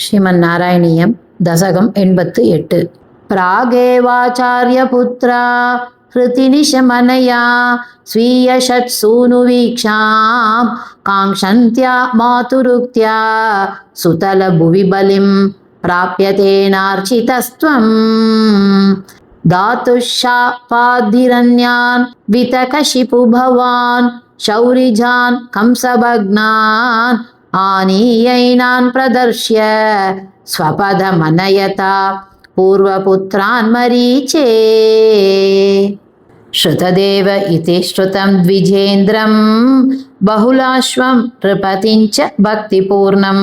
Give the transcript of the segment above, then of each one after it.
श्रीमन्नारायणीयं दशकं 88 प्रागेवाचार्यपुत्रा हृतिनिशमनया स्वीयषट्सूनुवीक्षां काङ्क्षन्त्या मातुरुक्त्या सुतलभुवि बलिं प्राप्यतेनार्चितस्त्वं धातुशापाद्धिरन्यान् वितकशिपु भवान् शौरिजान् कंसभग्नान् आनीयैनान् प्रदर्श्य स्वपदमनयता पूर्वपुत्रान् मरीचे श्रुतदेव इति श्रुतं द्विजेन्द्रं बहुलाश्वं नृपतिं च भक्तिपूर्णं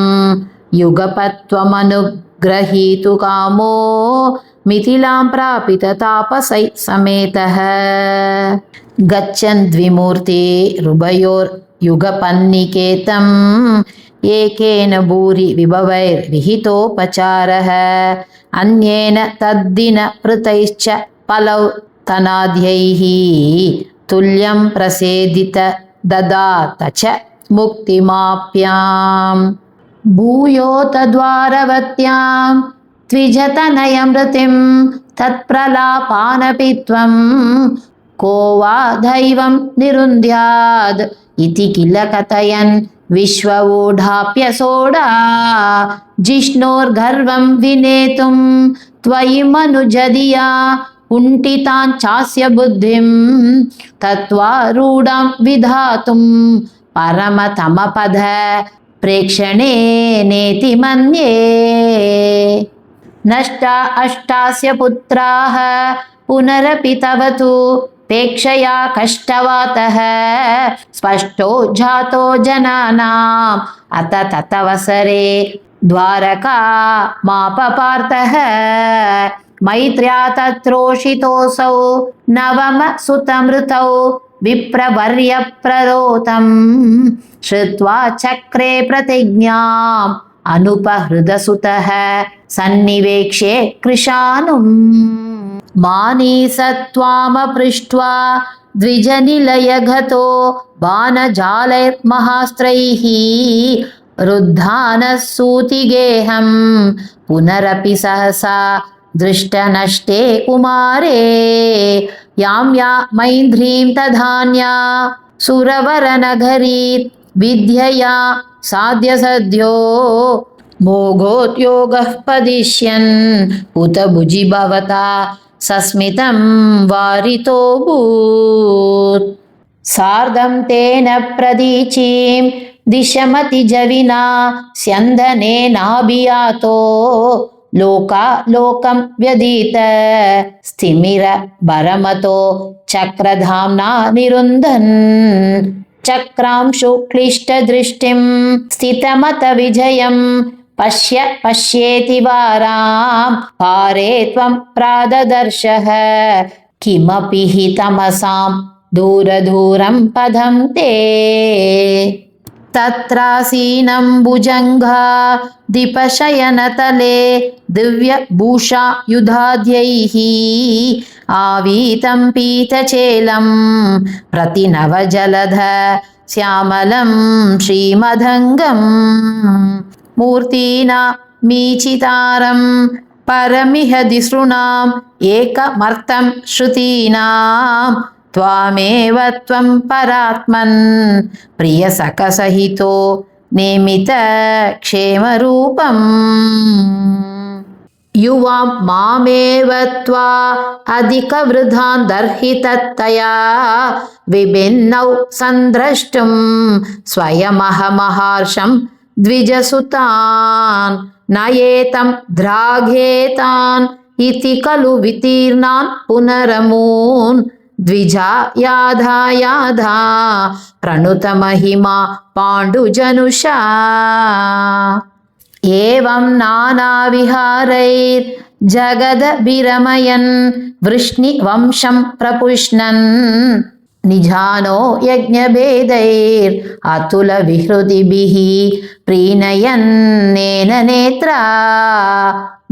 युगपत्वमनुग्रहीतु कामो मिथिलां प्रापित तापसै समेतः गच्छन् द्विमूर्तिरुभयोर्युगपन्निकेतम् एकेन भूरि विभवैर्विहितोपचारः अन्येन तद्दिनपृतैश्च पलौ तनाद्यैः तुल्यं प्रसेदित ददात च मुक्तिमाप्याम् भूयो तद्वारवत्यां द्विजतनयमृतिं तत्प्रलापानपि त्वं को वा दैवं निरुन्ध्याद् इति किल कथयन् विश्ववूढाप्यसोढा जिष्णोर्गर्वं विनेतुं त्वयि मनुजधिया कुण्ठिताञ्चास्य बुद्धिं तत्त्वारूढां विधातुं परमतमपद प्रेक्षणेनेति मन्ये नष्टा अष्टास्य पुत्राः पुनरपि तव तु पेक्षया कष्टवातः स्पष्टो जातो जनानाम् अत ततवसरे द्वारका मापपार्थः मैत्र्या तत्रोषितोऽसौ नवम सुतमृतौ विप्रवर्यप्ररोतं श्रुत्वा चक्रे प्रतिज्ञाम् अनुपहृदसुतः सन्निवेक्ष्ये कृशानुम् मानीसत्वामपृष्ट्वा द्विजनिलयगतो बाणजालैर्महास्त्रैः रुद्धानः सूतिगेहं पुनरपि सहसा दृष्टनष्टे कुमारे यां या मैन्ध्रीं तधान्या सुरवरनगरी विद्यया साध्यसद्यो मोघोद्योगः पदिष्यन् उत भुजि भवता सस्मितं वारितोऽभूत् सार्धं तेन प्रदीचीं दिशमतिजविना स्यन्दनेनाभियातो लोकालोकं व्यधीत स्थिमिर भरमतो चक्रधाम्ना निरुन्धन् चक्रांशु क्लिष्टदृष्टिं स्थितमत विजयं पश्येति वारां पारे त्वं प्राददर्शः किमपि हि तमसां दूरदूरं पदं ते तत्रासीनं भुजङ्गा दीपशयनतले दिव्यभूषायुधाद्यैः आवीतं पीतचेलं प्रतिनवजलध श्यामलं श्रीमदङ्गम् मूर्तीना मीचितारं परमिह दिसृणाम् एकमर्थं श्रुतीनां त्वामेव त्वं परात्मन् प्रियसखसहितो नेमित क्षेमरूपम् युवां मामेव त्वा अधिकवृद्धान् दर्हिततया विभिन्नौ संद्रष्टुं स्वयमहमहर्षं द्विजसुतान् नयेतं द्राघेतान् इति खलु वितीर्णान् पुनरमून् द्विजा याधा याधा प्रणुतमहिमा पाण्डुजनुषा एवं नानाविहारैर्जगदभिरमयन् वृष्णिवंशं प्रपुष्णन् निजानो यज्ञभेदैरतुलविहृतिभिः प्रीणयन्नेन नेत्रा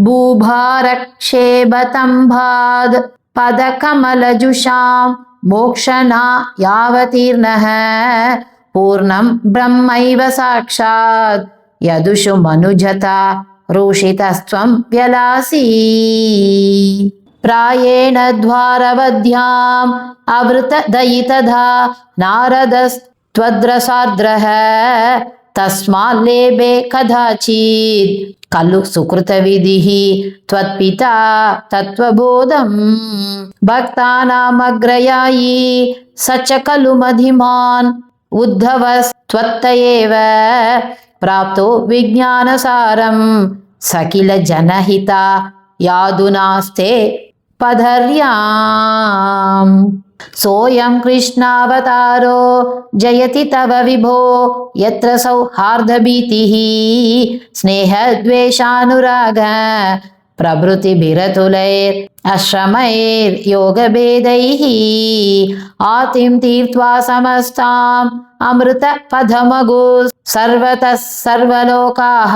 भूभारक्षेपतम्भाद् पदकमलजुषां मोक्षणा यावतीर्णः पूर्णं ब्रह्मैव साक्षात् यदुषु मनुजता रूषितस्त्वं व्यलासी प्रायेण द्वारवध्याम् अवृतदयितधा नारदस्त्वद्रसार्द्रः तस्माल्लेभे कदाचित् खलु सुकृतविधिः त्वत्पिता तत्त्वबोधम् भक्तानामग्रयायी स च खलु मधिमान् उद्धवस्त्वत्तयेव प्राप्तो विज्ञानसारं स किल जनहिता यादुनास्ते पदर्याम् सोऽयं कृष्णावतारो जयति तव विभो यत्र सौहार्दभीतिः स्नेहद्वेषानुराग प्रभृतिभिरतुलैरश्रमैर्योगभेदैः आतिं तीर्त्वा समस्ताम् अमृतपदमगु सर्वतः सर्वलोकाः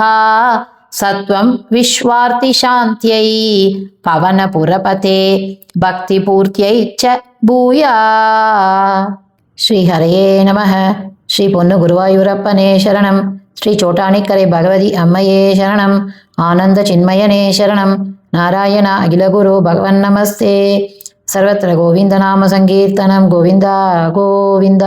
सत्वं विश्वार्तिशान्त्यै पवनपुरपते भक्तिपूर्त्यै च भूया श्रीहरये नमः श्री पोन्नु गुरुवायूरप्पने शरणं श्री चोटानिक्करे भगवति अम्मये शरणं आनंद चिन्मयने शरणं नारायण अखिलगुरु भगवन्नमस्ते सर्वत्र गोविंद नाम संकीर्तनं गोविंद गोविंद।